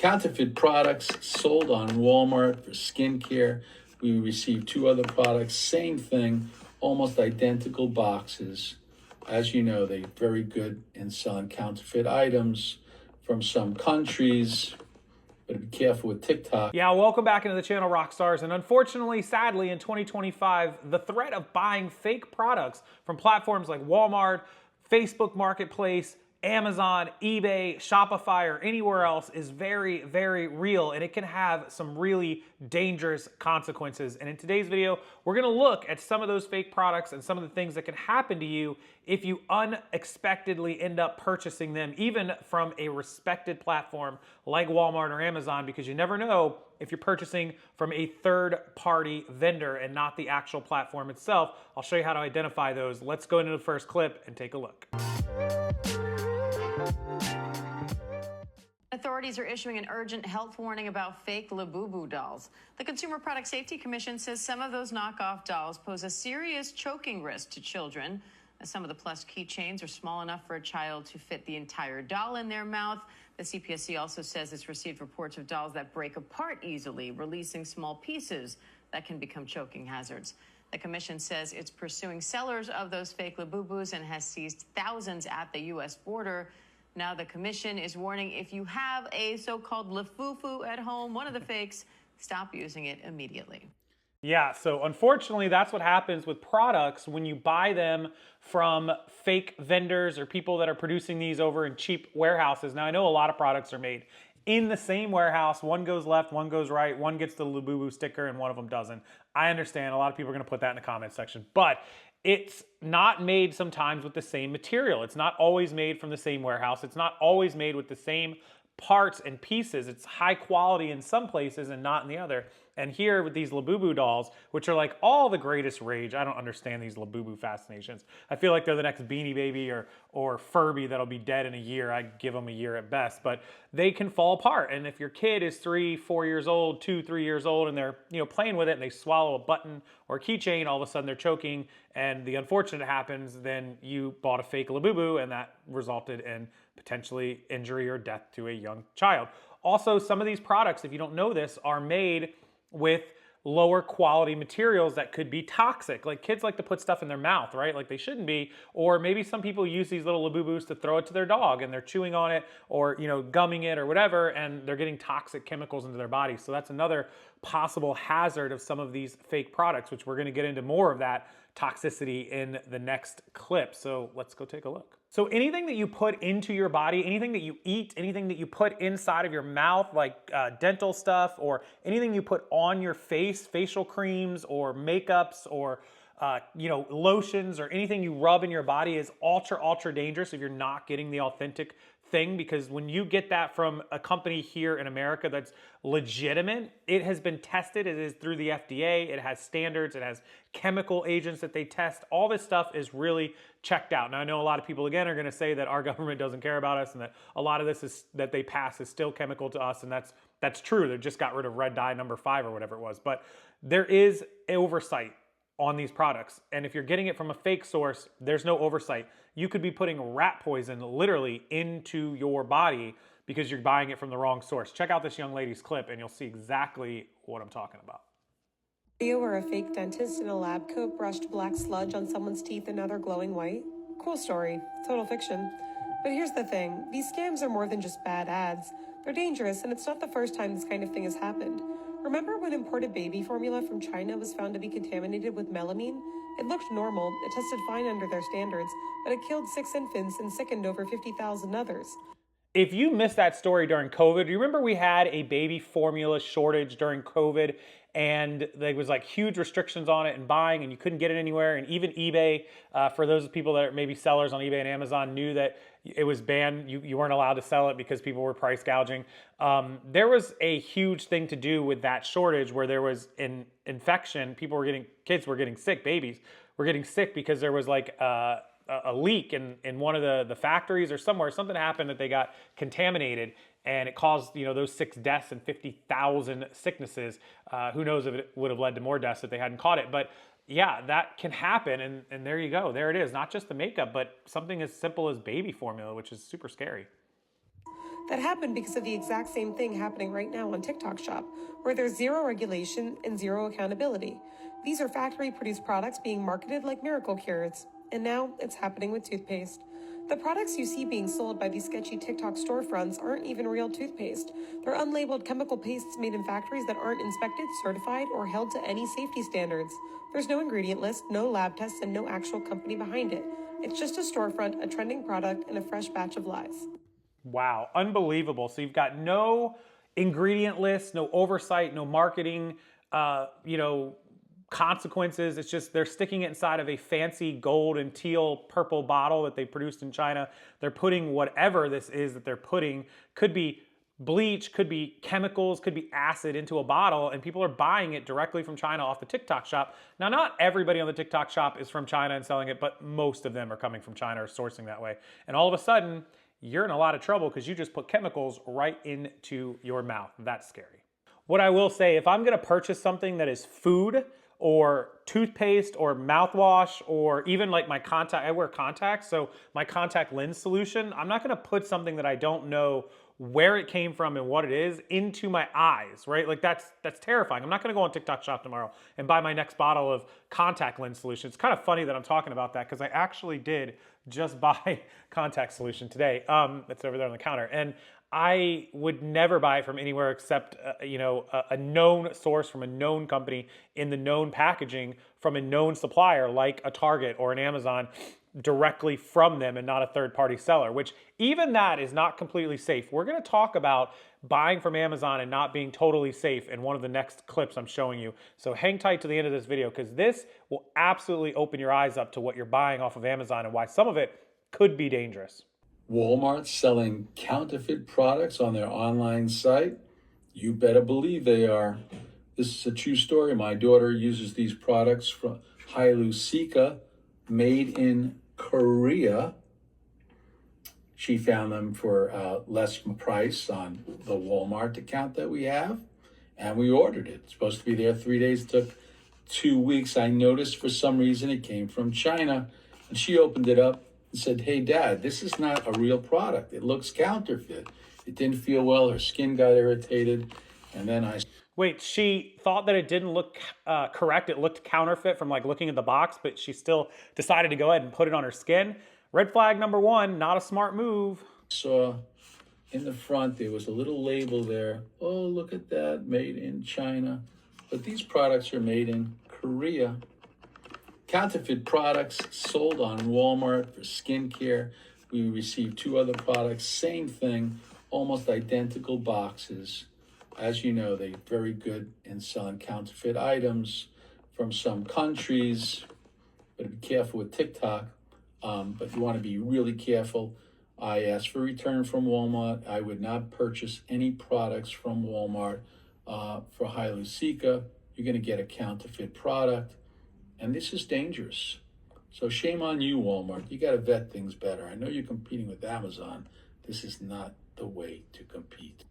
Counterfeit products sold on Walmart for skincare. We received 2 other products, same thing, almost identical boxes. As you know, they're very good in selling counterfeit items from some countries. Better be careful with TikTok. Yeah, welcome back into the channel, Rockstars. And unfortunately, sadly, in 2025, the threat of buying fake products from platforms like Walmart, Facebook Marketplace, Amazon, eBay, Shopify, or anywhere else is very, very real, and it can have some really dangerous consequences. And in today's video, we're gonna look at some of those fake products and some of the things that can happen to you if you unexpectedly end up purchasing them, even from a respected platform like Walmart or Amazon, because you never know if you're purchasing from a third-party vendor and not the actual platform itself. I'll show you how to identify those. Let's go into the first clip and take a look. Authorities are issuing an urgent health warning about fake Labubu dolls. The Consumer Product Safety Commission says some of those knockoff dolls pose a serious choking risk to children, as some of the plush keychains are small enough for a child to fit the entire doll in their mouth. The CPSC also says it's received reports of dolls that break apart easily, releasing small pieces that can become choking hazards. The commission says it's pursuing sellers of those fake Labubus and has seized thousands at the U.S. border. Now the commission is warning if you have a so-called Lafufu at home, one of the fakes, stop using it immediately. Yeah, so unfortunately, that's what happens with products when you buy them from fake vendors or people that are producing these over in cheap warehouses. Now, I know a lot of products are made in the same warehouse. One goes left, one goes right, one gets the Labubu sticker, and one of them doesn't. I understand a lot of people are going to put that in the comment section, but it's not made sometimes with the same material. It's not always made from the same warehouse. It's not always made with the same parts and pieces. It's high quality in some places and not in the other. And here with these Labubu dolls, which are like all the greatest rage, I don't understand these Labubu fascinations. I feel like they're the next Beanie Baby or Furby that'll be dead in a year. I'd give them a year at best, but they can fall apart. And if your kid is 3, 4 years old, 2, 3 years old, and they're playing with it and they swallow a button or a keychain, all of a sudden they're choking, and the unfortunate happens, then you bought a fake Labubu, and that resulted in potentially injury or death to a young child. Also, some of these products, if you don't know this, are made with lower quality materials that could be toxic. Like kids like to put stuff in their mouth, right? Like they shouldn't be. Or maybe some people use these little Labubus to throw it to their dog and they're chewing on it or, gumming it or whatever, and they're getting toxic chemicals into their body. So that's another possible hazard of some of these fake products, which we're gonna get into more of that toxicity in the next clip. So let's go take a look. So anything that you put into your body, anything that you eat, anything that you put inside of your mouth, like dental stuff, or anything you put on your face, facial creams or makeups or lotions or anything you rub in your body is ultra dangerous if you're not getting the authentic thing, because when you get that from a company here in America that's legitimate, it has been tested, it is through the FDA, it has standards, it has chemical agents that they test. All this stuff is really checked out. Now I know a lot of people again are gonna say that our government doesn't care about us and that a lot of this is that they pass is still chemical to us, and that's true. They just got rid of red dye number 5 or whatever it was, but there is oversight on these products. And if you're getting it from a fake source, there's no oversight. You could be putting rat poison literally into your body because you're buying it from the wrong source. Check out this young lady's clip and you'll see exactly what I'm talking about. Video where a fake dentist in a lab coat brushed black sludge on someone's teeth and now they're glowing white. Cool story, total fiction. But here's the thing, these scams are more than just bad ads. They're dangerous, and it's not the first time this kind of thing has happened. Remember when imported baby formula from China was found to be contaminated with melamine? It looked normal, it tested fine under their standards, but it killed 6 infants and sickened over 50,000 others. If you missed that story during COVID, do you remember we had a baby formula shortage during COVID, and there was like huge restrictions on it and buying, and you couldn't get it anywhere, and even eBay, for those people that are maybe sellers on eBay and Amazon, knew that it was banned. You weren't allowed to sell it because people were price gouging. There was a huge thing to do with that shortage where there was an infection. Kids were getting sick, babies were getting sick because there was like a leak in one of the factories or somewhere. Something happened that they got contaminated, and it caused those 6 deaths and 50,000 sicknesses. Who knows if it would have led to more deaths if they hadn't caught it. But yeah, that can happen, and there you go. There it is. Not just the makeup, but something as simple as baby formula, which is super scary. That happened because of the exact same thing happening right now on TikTok Shop, where there's zero regulation and zero accountability. These are factory-produced products being marketed like miracle cures, and now it's happening with toothpaste. The products you see being sold by these sketchy TikTok storefronts aren't even real toothpaste. They're unlabeled chemical pastes made in factories that aren't inspected, certified, or held to any safety standards. There's no ingredient list, no lab tests, and no actual company behind it. It's just a storefront, a trending product, and a fresh batch of lies. Wow, unbelievable. So you've got no ingredient list, no oversight, no marketing, consequences. It's just they're sticking it inside of a fancy gold and teal purple bottle that they produced in China. They're putting whatever this is that they're putting, could be bleach, could be chemicals, could be acid into a bottle, and people are buying it directly from China off the TikTok shop. Now, not everybody on the TikTok shop is from China and selling it, but most of them are coming from China or sourcing that way. And all of a sudden, you're in a lot of trouble because you just put chemicals right into your mouth. That's scary. What I will say, if I'm gonna purchase something that is food or toothpaste or mouthwash or even like my I wear contacts, so my contact lens solution, I'm not gonna put something that I don't know where it came from and what it is into my eyes, right? Like that's terrifying. I'm not gonna go on TikTok Shop tomorrow and buy my next bottle of contact lens solution. It's kind of funny that I'm talking about that because I actually did just buy contact solution today. It's over there on the counter. And I would never buy it from anywhere except, a known source from a known company in the known packaging from a known supplier like a Target or an Amazon directly from them and not a third-party seller, which even that is not completely safe. We're going to talk about buying from Amazon and not being totally safe in one of the next clips I'm showing you. So hang tight to the end of this video because this will absolutely open your eyes up to what you're buying off of Amazon and why some of it could be dangerous. Walmart selling counterfeit products on their online site? You better believe they are. This is a true story. My daughter uses these products from Hylusika, made in Korea. She found them for less price on the Walmart account that we have, and we ordered it. It's supposed to be there 3 days. It took 2 weeks. I noticed for some reason it came from China, and she opened it up and said, "Hey, Dad, this is not a real product. It looks counterfeit." It didn't feel well. Her skin got irritated, and then Wait, she thought that it didn't look correct. It looked counterfeit from like looking at the box, but she still decided to go ahead and put it on her skin. Red flag number one, not a smart move. saw in the front there was a little label there. Oh, look at that, made in China. But these products are made in Korea. Counterfeit products sold on Walmart for skincare. We received 2 other products, same thing, almost identical boxes. As you know, they're very good in selling counterfeit items from some countries. But be careful with TikTok. But you want to be really careful. I asked for return from Walmart. I would not purchase any products from Walmart for Hylusika. You're going to get a counterfeit product. And this is dangerous. So shame on you, Walmart. You got to vet things better. I know you're competing with Amazon. This is not the way to compete.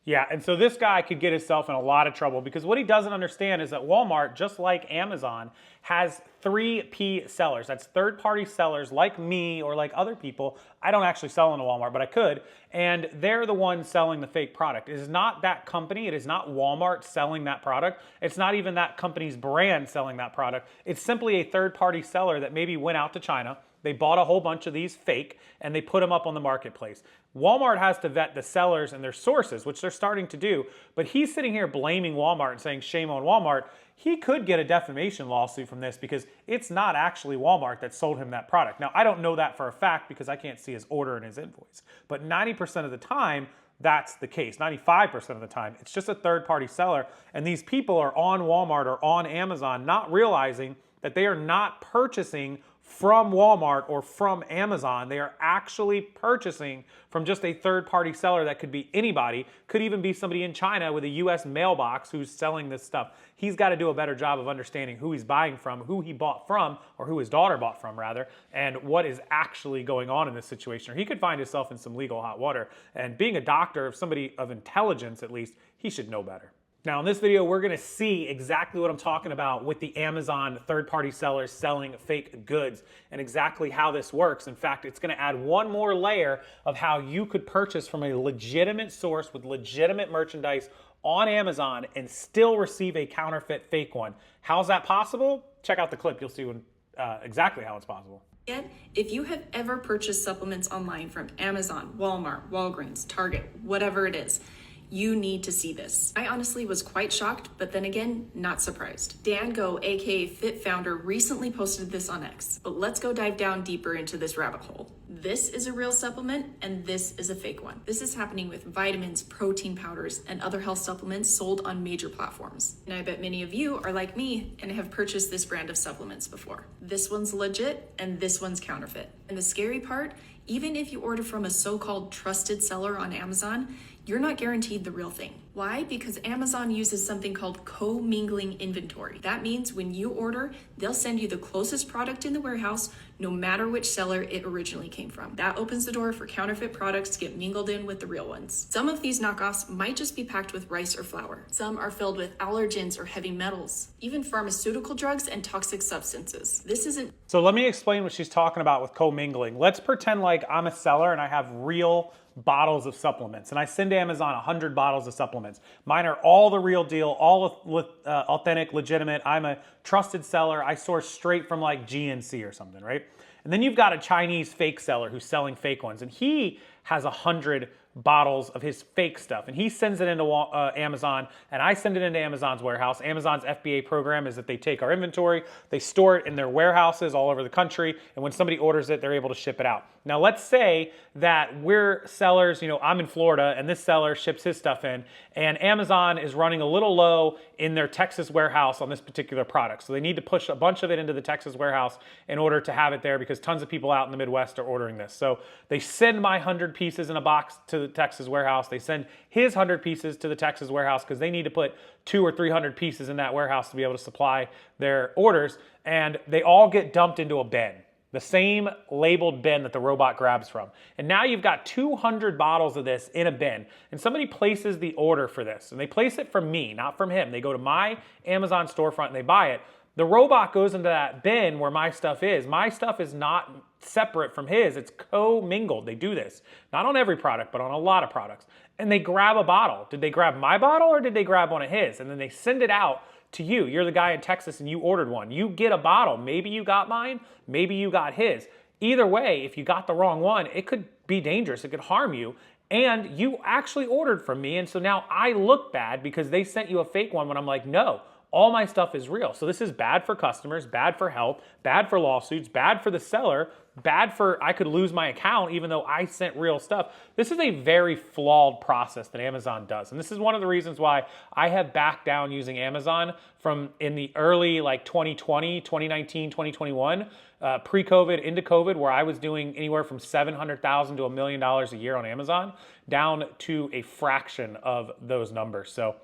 Yeah, and so this guy could get himself in a lot of trouble because what he doesn't understand is that Walmart, just like Amazon, has 3P sellers. That's third-party sellers like me or like other people. I don't actually sell in a Walmart, but I could. And they're the ones selling the fake product. It is not that company. It is not Walmart selling that product. It's not even that company's brand selling that product. It's simply a third-party seller that maybe went out to China. They bought a whole bunch of these fake and they put them up on the marketplace. Walmart has to vet the sellers and their sources, which they're starting to do, but he's sitting here blaming Walmart and saying shame on Walmart. He could get a defamation lawsuit from this because it's not actually Walmart that sold him that product. Now, I don't know that for a fact because I can't see his order and his invoice, but 90% of the time, that's the case. 95% of the time, it's just a third-party seller, and these people are on Walmart or on Amazon not realizing that they are not purchasing from Walmart or from Amazon. They are actually purchasing from just a third-party seller that could be anybody, could even be somebody in China with a US mailbox who's selling this stuff. He's got to do a better job of understanding who he's buying from, who he bought from, or who his daughter bought from rather, and what is actually going on in this situation. Or he could find himself in some legal hot water. And being a doctor, if somebody of intelligence at least, he should know better. Now in this video, we're gonna see exactly what I'm talking about with the Amazon third-party sellers selling fake goods and exactly how this works. In fact, it's gonna add one more layer of how you could purchase from a legitimate source with legitimate merchandise on Amazon and still receive a counterfeit fake one. How's that possible? Check out the clip, you'll see exactly how it's possible. Yet, if you have ever purchased supplements online from Amazon, Walmart, Walgreens, Target, whatever it is, you need to see this. I honestly was quite shocked, but then again, not surprised. Dan Go, aka Fit Founder, recently posted this on X, but let's go dive down deeper into this rabbit hole. This is a real supplement and this is a fake one. This is happening with vitamins, protein powders, and other health supplements sold on major platforms. And I bet many of you are like me and have purchased this brand of supplements before. This one's legit and this one's counterfeit. And the scary part, even if you order from a so-called trusted seller on Amazon, you're not guaranteed the real thing. Why? Because Amazon uses something called co-mingling inventory. That means when you order, they'll send you the closest product in the warehouse, no matter which seller it originally came from. That opens the door for counterfeit products to get mingled in with the real ones. Some of these knockoffs might just be packed with rice or flour. Some are filled with allergens or heavy metals, even pharmaceutical drugs and toxic substances. This isn't. So let me explain what she's talking about with co-mingling. Let's pretend like I'm a seller and I have real bottles of supplements and I send Amazon 100 bottles of supplements. Mine are all the real deal, all authentic, legitimate. I'm a trusted seller. I source straight from like GNC or something, right? And then you've got a Chinese fake seller who's selling fake ones and he has 100 bottles of his fake stuff and he sends it into Amazon and I send it into Amazon's warehouse. Amazon's FBA program is that they take our inventory, they store it in their warehouses all over the country, and when somebody orders it, they're able to ship it out. Now let's say that we're sellers, I'm in Florida and this seller ships his stuff in and Amazon is running a little low in their Texas warehouse on this particular product. So they need to push a bunch of it into the Texas warehouse in order to have it there because tons of people out in the Midwest are ordering this. So they send my 100 pieces in a box to the Texas warehouse. They send his 100 pieces to the Texas warehouse because they need to put 200 or 300 pieces in that warehouse to be able to supply their orders. And they all get dumped into a bin. The same labeled bin that the robot grabs from. And now you've got 200 bottles of this in a bin and somebody places the order for this and they place it from me, not from him. They go to my Amazon storefront and they buy it. The robot goes into that bin where my stuff is. My stuff is not separate from his, it's co-mingled. They do this, not on every product, but on a lot of products. And they grab a bottle. Did they grab my bottle or did they grab one of his? And then they send it out to you. You're the guy in Texas and you ordered one. You get a bottle. Maybe you got mine, maybe you got his. Either way, if you got the wrong one, it could be dangerous. It could harm you. And you actually ordered from me. And so now I look bad because they sent you a fake one when I'm like, no, all my stuff is real. So this is bad for customers, bad for health, bad for lawsuits, bad for the seller, bad for, I could lose my account even though I sent real stuff. This is a very flawed process that Amazon does. And this is one of the reasons why I have backed down using Amazon from in the early 2020, 2019, 2021, pre-COVID into COVID, where I was doing anywhere from $700,000 to $1 million a year on Amazon, down to a fraction of those numbers. So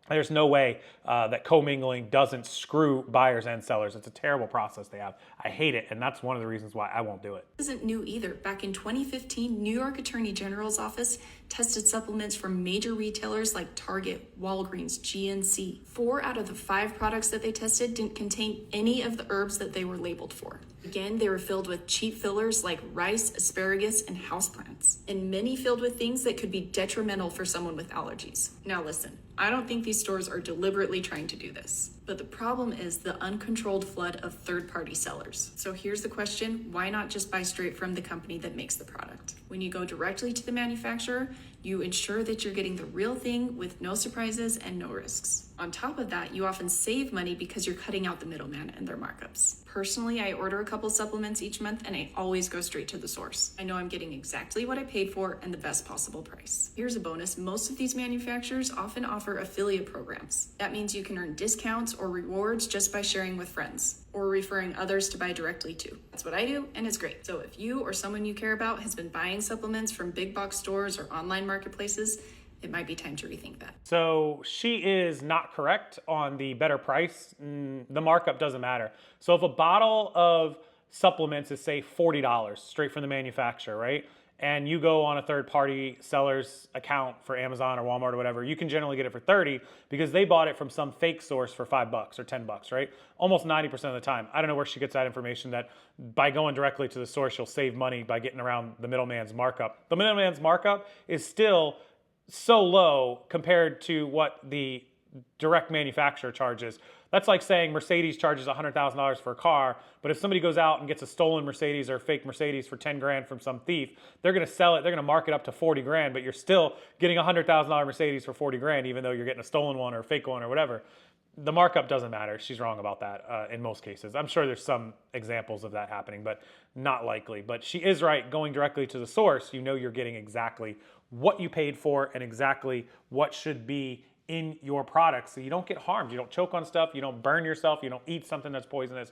there's no way that co-mingling doesn't screw buyers and sellers. It's a terrible process they have. I hate it, and that's one of the reasons why I won't do it. This isn't new either. Back in 2015, New York Attorney General's office tested supplements from major retailers like Target, Walgreens, GNC. 4 out of the 5 products that they tested didn't contain any of the herbs that they were labeled for. Again, they were filled with cheap fillers like rice, asparagus, and houseplants, and many filled with things that could be detrimental for someone with allergies. Now listen, I don't think these stores are deliberately trying to do this, but the problem is the uncontrolled flood of third-party sellers. So here's the question, why not just buy straight from the company that makes the product? When you go directly to the manufacturer, you ensure that you're getting the real thing with no surprises and no risks. On top of that, you often save money because you're cutting out the middleman and their markups. Personally, I order a couple supplements each month and I always go straight to the source. I know I'm getting exactly what I paid for and the best possible price. Here's a bonus, most of these manufacturers often offer affiliate programs. That means you can earn discounts or rewards just by sharing with friends or referring others to buy directly to. That's what I do, and it's great. So if you or someone you care about has been buying supplements from big box stores or online marketplaces, it might be time to rethink that. So she is not correct on the better price. The markup doesn't matter. So if a bottle of supplements is say $40 straight from the manufacturer, right? and you go on a third-party seller's account for Amazon or Walmart or whatever, you can generally get it for 30 because they bought it from some fake source for $5 or $10, right? Almost 90% of the time. I don't know where she gets that information that by going directly to the source, you'll save money by getting around the middleman's markup. The middleman's markup is still so low compared to what the direct manufacturer charges. That's like saying Mercedes charges $100,000 for a car, but if somebody goes out and gets a stolen Mercedes or a fake Mercedes for 10 grand from some thief, they're going to sell it, they're going to mark it up to 40 grand, but you're still getting a $100,000 Mercedes for 40 grand, even though you're getting a stolen one or a fake one or whatever. The markup doesn't matter. She's wrong about that in most cases. I'm sure there's some examples of that happening, but not likely. But she is right. Going directly to the source, you know you're getting exactly what you paid for and exactly what should be in your product, so you don't get harmed. You don't choke on stuff. You don't burn yourself. You don't eat something that's poisonous.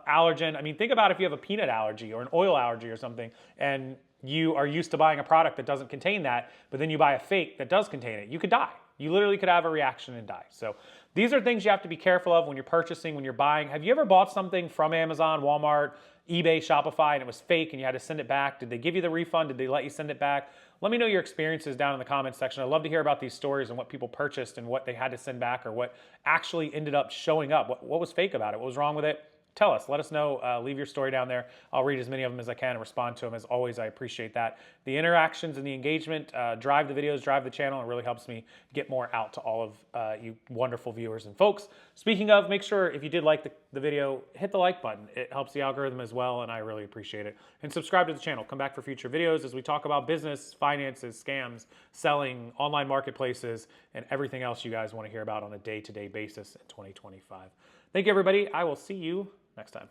Allergen. I mean, think about if you have a peanut allergy or an oil allergy or something, and you are used to buying a product that doesn't contain that, but then you buy a fake that does contain it. You could die. You literally could have a reaction and die. So these are things you have to be careful of when you're purchasing, when you're buying. Have you ever bought something from Amazon, Walmart, eBay, Shopify, and it was fake and you had to send it back? Did they give you the refund? Did they let you send it back? Let me know your experiences down in the comments section. I'd love to hear about these stories and what people purchased and what they had to send back or what actually ended up showing up. What was fake about it? What was wrong with it? Tell us. Let us know. Leave your story down there. I'll read as many of them as I can and respond to them. As always, I appreciate that. The interactions and the engagement drive the videos, drive the channel. It really helps me get more out to all of you wonderful viewers and folks. Speaking of, make sure if you did like the video, hit the like button. It helps the algorithm as well, and I really appreciate it. And subscribe to the channel. Come back for future videos as we talk about business, finances, scams, selling, online marketplaces, and everything else you guys want to hear about on a day-to-day basis in 2025. Thank you, everybody. I will see you next time.